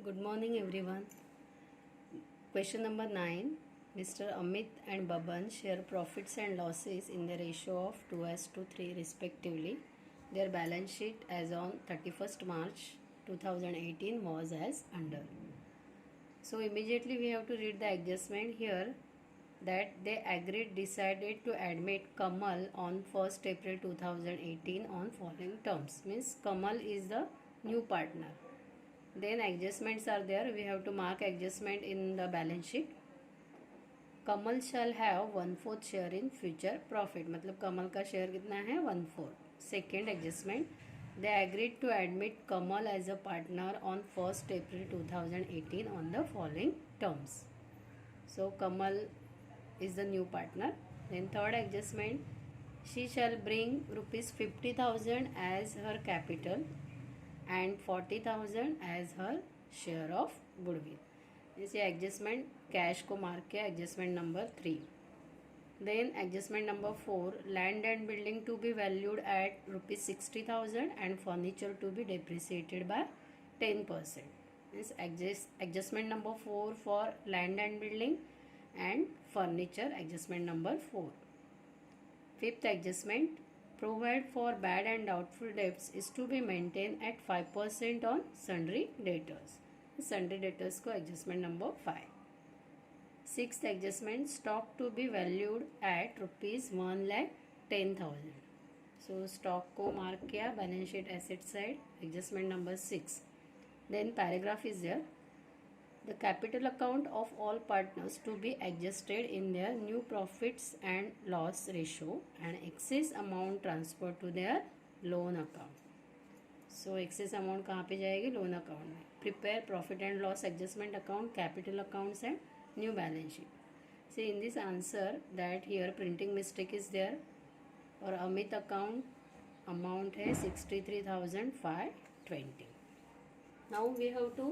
Good morning, everyone. Question number 9. Mr. Amit and Baban share profits and losses in the ratio of 2:3 respectively. Their balance sheet as on 31st March 2018 was as under. So immediately we have to read the adjustment here that they decided to admit Kamal on 1st April 2018 on following terms. Means Kamal is the new partner. Then adjustments are there. We have to mark adjustment in the balance sheet. Kamal shall have 1/4 share in future profit. मतलब कमल का share कितना है 1/4. Second adjustment, they agreed to admit Kamal as a partner on 1st April 2018 on the following terms. So Kamal is the new partner. Then third adjustment, she shall bring rupees 50,000 as her capital and 40,000 as her share of goodwill. इसे adjustment cash को mark किया adjustment number 3. Then adjustment number 4, land and building to be valued at ₹60,000 and furniture to be depreciated by 10%. Means adjustment number 4 for land and building and furniture adjustment number 4. Fifth adjustment, provide for bad and doubtful debts is to be maintained at 5% on sundry debtors. Sundry debtors को adjustment number 5. Sixth adjustment, stock to be valued at ₹1,10,000. So stock को mark किया balance sheet asset side adjustment number 6. Then paragraph is there. The capital account of all partners to be adjusted in their new profits and loss ratio and excess amount transferred to their loan account. So excess amount कहाँ पे जाएगी loan account में. Prepare profit and loss adjustment account, capital accounts and new balance sheet. See in this answer that here printing mistake is there. और Amit account amount है 63,520. Now we have to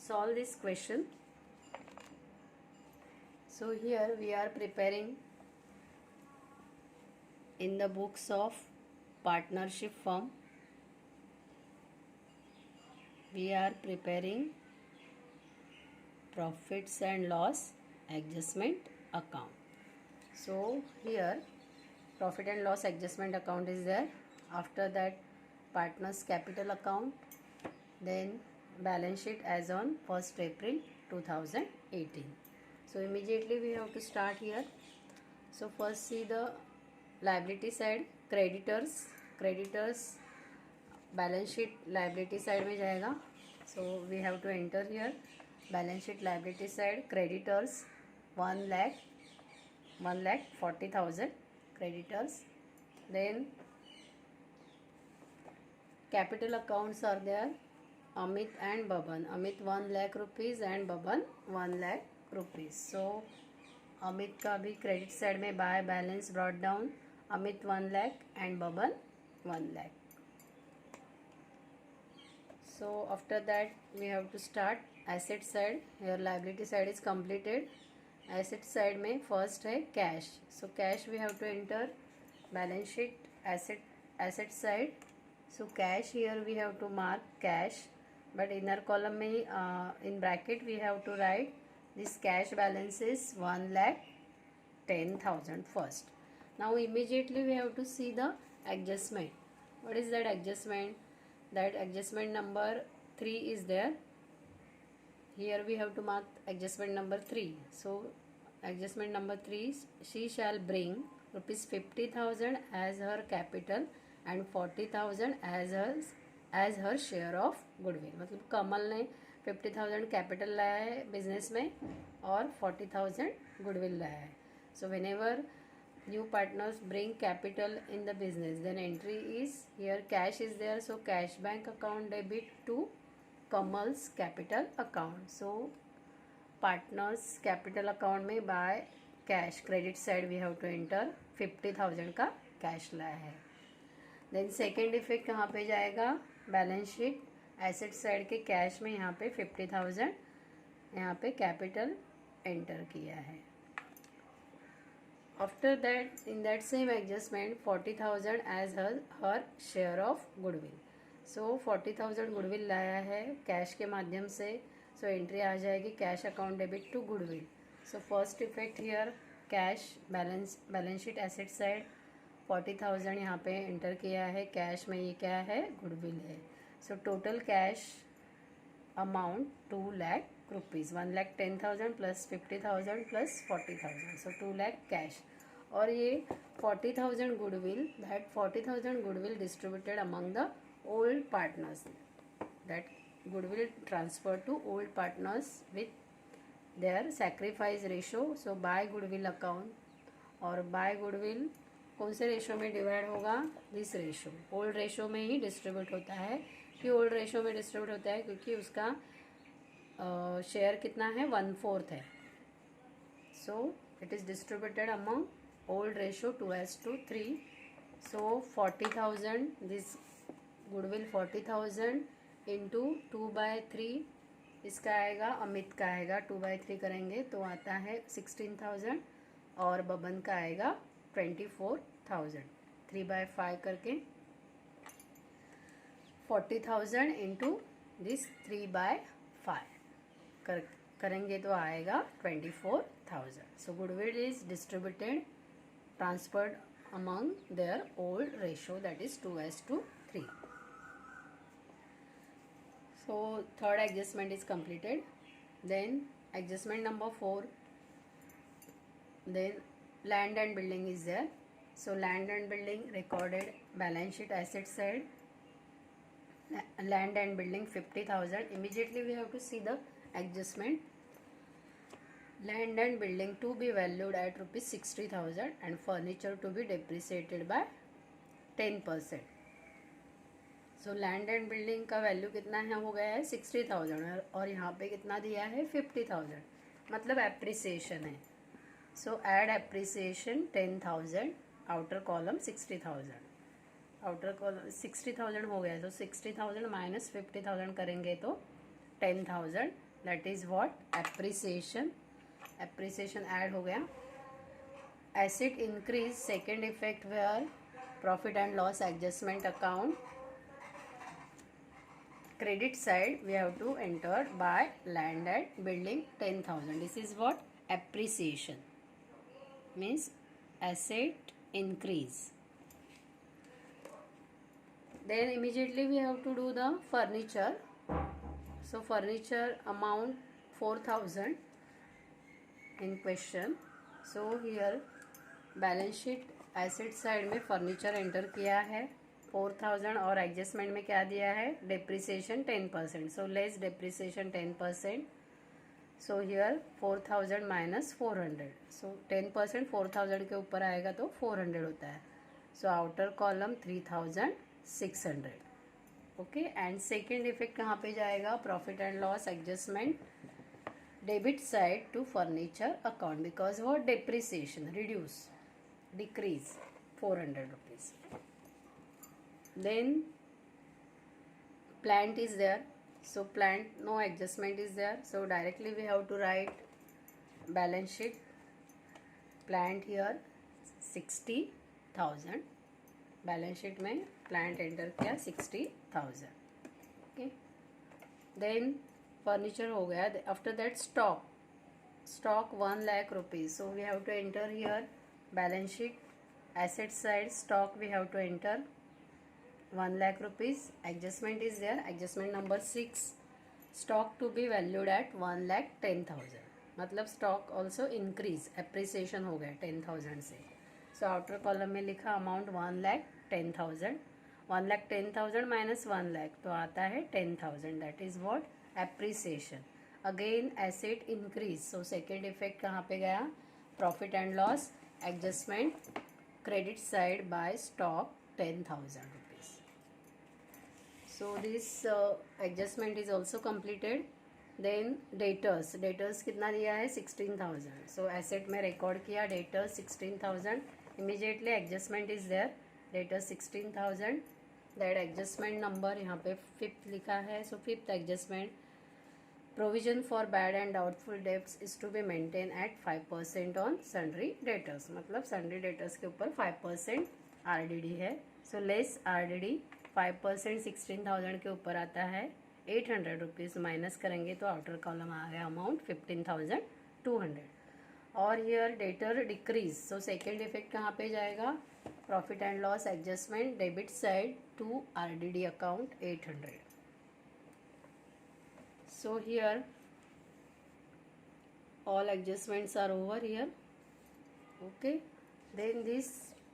solve this question. So here we are preparing in the books of partnership firm. We are preparing profits and loss adjustment account. So here profit and loss adjustment account is there. After that partners capital account, then balance sheet as on 1st April 2018. So immediately we have to start here. So first see the liability side, creditors balance sheet liability side में जाएगा. So we have to enter here balance sheet liability side, creditors 1,40,000 creditors. Then capital accounts are there. Amit and Baban. Amit 1 lakh rupees and Baban 1 lakh rupees. So Amit का भी credit side में by balance brought down. Amit 1 lakh and Baban 1 lakh. So after that we have to start asset side. Here liability side is completed. Asset side में first है cash. So cash we have to enter balance sheet asset side. So cash here we have to mark cash. But inner column में in bracket we have to write this cash balance is 1,10,000 first. Now immediately we have to see the adjustment. What is that adjustment? That adjustment number 3 is there. Here we have to mark adjustment number 3. So adjustment number 3 is she shall bring ₹50,000 as her capital and 40,000 as her share of goodwill. मतलब कमल ने 50,000 capital लाया है business में और 40,000 goodwill लाया है. So whenever new partners bring capital in the business, then entry is here cash is there. So cash bank account debit to Kamal's capital account. So partners capital account में by cash credit side we have to enter 50,000 का cash लाया है. Then second effect कहाँ पे जाएगा balance sheet asset side के cash में यहाँ पे 50,000 यहाँ पे कैपिटल एंटर किया है. After that in that same adjustment 40,000 as her share of goodwill. So 40,000 goodwill लाया है कैश के माध्यम से, सो एंट्री आ जाएगी cash account debit to goodwill. So first effect here cash balance sheet asset side 40,000 यहाँ पे एंटर किया है कैश में. ये क्या है? गुडविल है. So total cash amount 2 lakh rupees, 1,10,000 plus 50,000 plus 40,000, so 2 lakh cash. और ये 40,000 goodwill, that 40,000 goodwill distributed among the old partners, that goodwill transfer to old partners with their sacrifice ratio. So by goodwill account, और by goodwill कौन से ratio में divide होगा? This ratio, old ratio में ही distribute होता है. क्यों old ratio में डिस्ट्रीब्यूट होता है? क्योंकि उसका शेयर कितना है? 1/4 है. So it is distributed among old ratio 2:3. So 40,000, this goodwill 40,000 into 2/3, इसका आएगा, अमित का आएगा 2/3 करेंगे तो आता है 16,000, और बबन का आएगा 24,000. 3/5 करके 40,000 इंटू दिस 3/5 करेंगे तो आएगा 24,000. So goodwill is distributed, transferred among their old ratio, that is 2:3. So third adjustment is completed. Then adjustment number 4, then land and building is there. So land and building recorded balance sheet asset side, land and building 50,000. Immediately we have to see the adjustment. Land and building to be valued at rupees 60,000 and furniture to be depreciated by 10%. So land and building का value कितना है? हो गया है 60,000, और यहाँ पे कितना दिया है? 50,000, मतलब एप्रिसिएशन है. सो add appreciation 10,000, outer column 60,000, outer column 60,000 हो गया. तो 60,000 माइनस 50,000 करेंगे तो 10,000, that is what? Appreciation. Appreciation add हो गया. Asset increase, second effect where profit and loss adjustment account. Credit side we have to enter by land and building 10,000. This is what? Appreciation, means asset increase. Then immediately we have to do the furniture. So furniture amount 4,000 in question. So here balance sheet asset side में furniture enter किया है 4,000, और adjustment में क्या दिया है? Depreciation 10%. So less depreciation 10%. So here 4,000 minus 400. So 10% 4,000 के ऊपर आएगा तो 400 होता है. So outer column 3,600. Okay. And second effect कहाँ पे जाएगा? Profit and loss adjustment debit side to furniture account, because वो depreciation reduce, decrease 400 rupees. Then plant is there. So plant, no adjustment is there. So directly we have to write balance sheet. Plant here 60,000. Balance sheet में plant enter किया 60,000. Okay. Then furniture हो गया. After that stock 1 lakh rupees. So we have to enter here balance sheet asset side, stock we have to enter 1 lakh rupees. Adjustment is there. Adjustment number 6, stock to be valued at 1,10,000. मतलब stock also increase, appreciation हो गया 10,000 से. So outer column में लिखा amount 1,10,000. 1,10,000 minus 1 lakh तो आता है 10,000. That is what? Appreciation. Again asset increase. So second effect कहाँ पे गया? Profit and loss adjustment credit side by stock 10,000 rupees. So this adjustment is also completed. Then debtors कितना दिया है? 16,000. So asset में record किया debtors 16,000. Immediately adjustment is there. debtors 16,000. That adjustment number यहाँ पे 5th लिखा है. So 5th adjustment, provision for bad and doubtful debts is to be maintained at 5% on sundry debtors. मतलब sundry debtors के ऊपर 5% RDD है. So less RDD 5% 16,000 के ऊपर आता है 800 रुपीज़, माइनस करेंगे तो आउटर कॉलम आ गया अमाउंट 15,200. और here debtor decrease, so second effect कहाँ पे जाएगा, profit and loss adjustment debit side to RDD account 800. So here all adjustments are over here. Okay, then this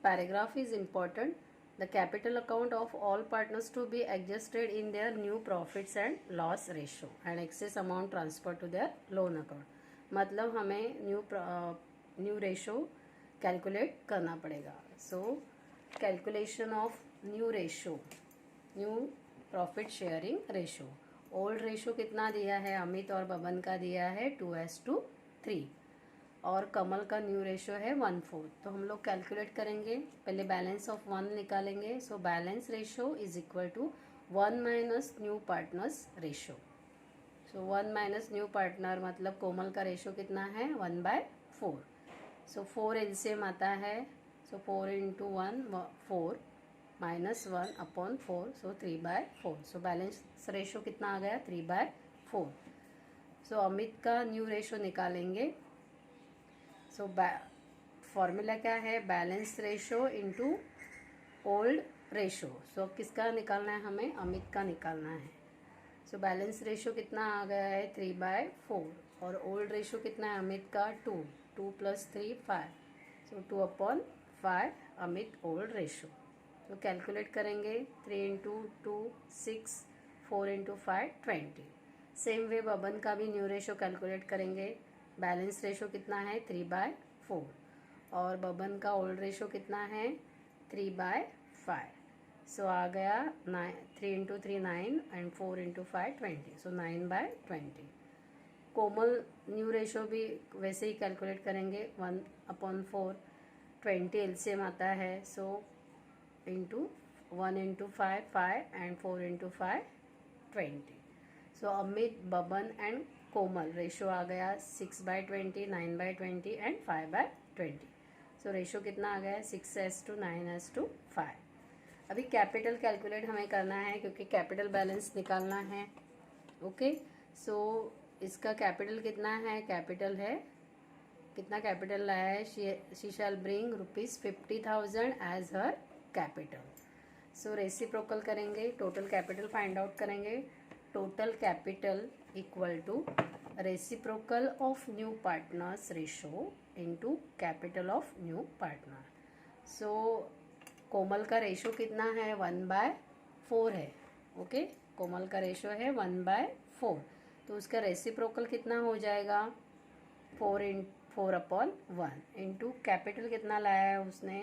paragraph is important. The capital account of all partners to be adjusted in their new profits and loss ratio and excess amount transferred to their loan account. मतलब हमें new ratio calculate करना पड़ेगा. So calculation of new ratio, new profit sharing ratio. Old ratio कितना दिया है, अमित और बबन का दिया है 2:3 और कमल का न्यू रेशो है 1/4. तो हम लोग कैलकुलेट करेंगे, पहले बैलेंस ऑफ 1 निकालेंगे. So balance ratio is equal to 1 minus new partners ratio. So 1 minus new partner मतलब कोमल का रेशो कितना है 1/4. सो 4 एलसीएम आता है. सो 4 इंटू 1 4 माइनस 1/4, सो 3/4. सो बैलेंस रेशो कितना आ गया 3/4. सो अमित का न्यू रेशो निकालेंगे. सो फॉर्मूला क्या है, balance ratio into old ratio. So किसका निकालना है, हमें अमित का निकालना है. सो बैलेंस रेशो कितना आ गया है 3/4 और ओल्ड रेशो कितना है अमित का 2 + 3 5. सो 2/5 अमित ओल्ड रेशो. तो कैलकुलेट करेंगे 3 into 2 6, 4 into 5 20. Same way Baban का भी न्यू रेशो कैलकुलेट करेंगे. बैलेंस रेशो कितना है 3/4 और बबन का ओल्ड रेशो कितना है 3/5. सो आ गया 3 into 3 9 and 4 into 5 20. So 9/20. Komal new ratio भी वैसे ही कैलकुलेट करेंगे 1/4 20 एलसीएम आता है. So into 1 into 5 5 and 4 into 5 20. So Amit Baban and Komal ratio आ गया 6/20 9/20 एंड 5/20. सो रेशो कितना आ गया 6:9:5. अभी कैपिटल कैलकुलेट हमें करना है क्योंकि कैपिटल बैलेंस निकालना है. ओके, सो इसका कैपिटल कितना है, कैपिटल है कितना कैपिटल लाया है, she shall bring ₹50,000 as her capital. So reciprocal करेंगे, टोटल कैपिटल फाइंड आउट करेंगे. Total capital equal to reciprocal of new partners ratio into capital of new partner. So Komal का रेशो कितना है 1/4 है. ओके, कोमल का रेशो है 1/4. तो उसका रेसिप्रोकल कितना हो जाएगा 4/1 इंटू कैपिटल कितना लाया है उसने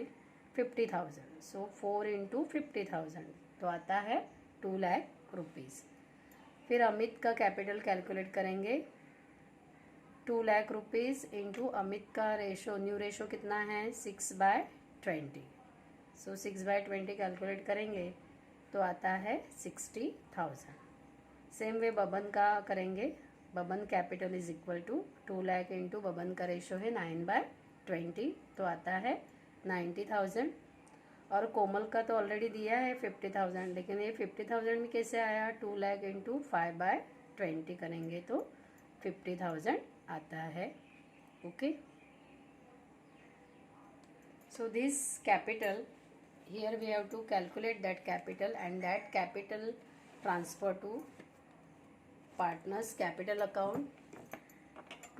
50,000. सो 4 इंटू 50,000 तो आता है 2 लाख रुपीज़. फिर अमित का कैपिटल कैलकुलेट करेंगे 2 लाख रुपीज़ इंटू अमित का रेशो न्यू रेशो कितना है 6/20. सो 6/20 कैलकुलेट करेंगे तो आता है 60,000. सेम वे बबन का करेंगे. Baban capital is equal to 2 lakh into Baban का रेशो है 9/20 तो आता है 90,000. और कोमल का तो ऑलरेडी दिया है 50,000, लेकिन ये 50,000 में कैसे आया 2 लाख इंटू 5/20 करेंगे तो 50,000 आता है. Okay, so this capital here we have to calculate that capital and that capital transfer to partners capital account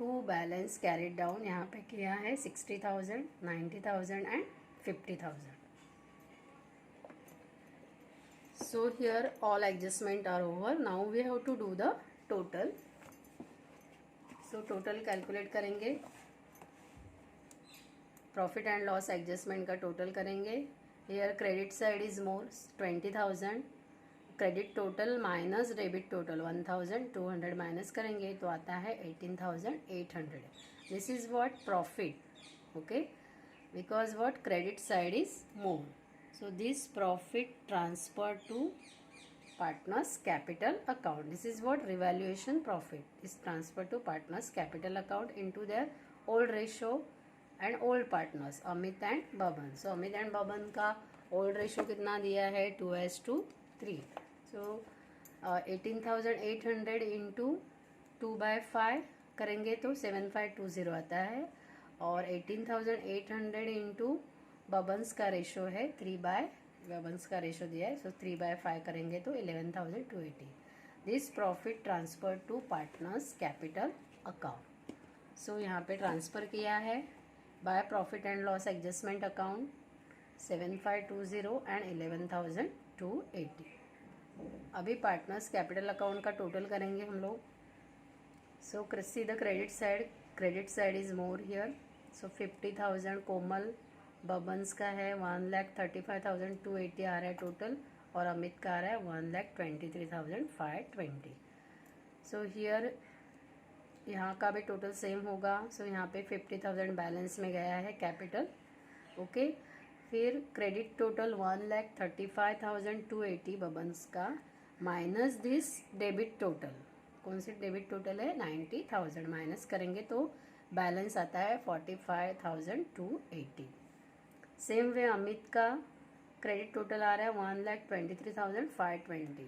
to balance carried down. यहाँ पे किया है 60,000 90,000 and 50,000. So here all adjustment are over. Now we have to do the total. So total calculate करेंगे, profit and loss adjustment का total करेंगे. Here credit side is more 20,000. Credit total minus debit total 1,200 minus करेंगे तो आता है 18,800. This is what profit. Okay, because what credit side is more. So this profit transfer to partners capital account. This is what revaluation profit is transferred to partners capital account into their old ratio and old partners Amit and Baban. So Amit and Baban का old ratio कितना दिया है 2:3. 3. So 18,800 into 2/5 करेंगे तो 7520 आता है, और 18,800 into बबन्स का रेशो है 3/, बबन्स का रेशो दिया है, सो 3/5 करेंगे तो 11,280. This profit transfer to partners capital account. So यहाँ पे ट्रांसफ़र किया है by profit and loss adjustment account 7520 and 11,280. अभी पार्टनर्स कैपिटल अकाउंट का टोटल करेंगे हम लोग. So see the credit side is more here. सो 50,000 कोमल बबन्स का है, 1,35,280 आ रहा है टोटल, और अमित का आ रहा है 1,23,520. सो हियर यहाँ का भी टोटल सेम होगा. सो यहाँ पे 50,000 बैलेंस में गया है कैपिटल. ओके, फिर क्रेडिट टोटल 1,35,280 बबन्स का माइनस दिस डेबिट टोटल. कौन सी डेबिट टोटल है? 90,000. माइनस करेंगे तो बैलेंस आता है 45,280. सेम वे अमित का क्रेडिट टोटल आ रहा है 1,23,520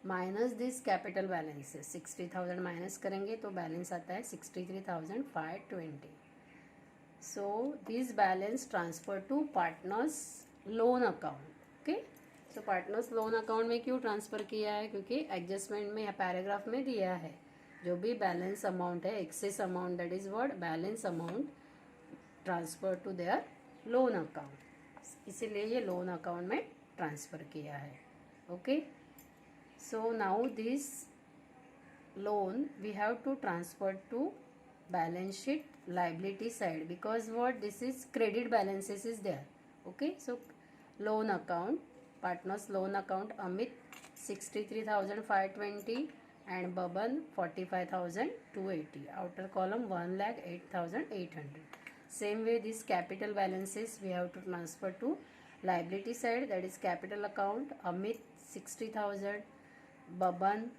माइनस दिस कैपिटल बैलेंस है 60,000. माइनस करेंगे तो बैलेंस आता है 63,520. So this balance transfer to partners loan account. Okay, so partners loan account में क्यों ट्रांसफ़र किया है? क्योंकि एडजस्टमेंट में या पैराग्राफ में दिया है जो भी बैलेंस अमाउंट है, excess amount, that is what balance amount transfer to their loan account. इसीलिए ये लोन अकाउंट में ट्रांसफ़र किया है. Okay, so now this loan we have to transfer to balance sheet liability side, because what this is credit balances is there. Okay, so loan account, partners loan account, Amit 63,520 and Baban 45,280. Outer column 1,08,800. Same way this capital balances we have to transfer to liability side, that is capital account. Amit 60,000, Baban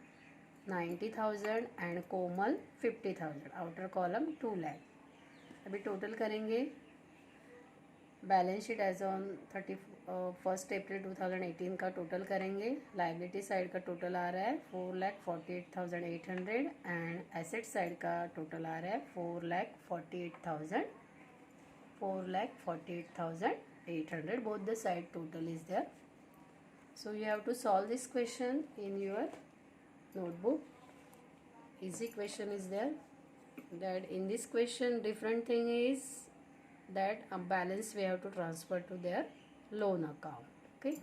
90,000 and Komal 50,000. Outer column 2 lakh. अभी total करेंगे. Balance sheet as on 31 April 2018 का total करेंगे. Liability side का total आ रहा है 4,48,800 and asset side का total आ रहा है 4,48,800. Both the side total is there. So you have to solve this question in your notebook. Easy question is there. That in this question different thing is that a balance we have to transfer to their loan account. Okay.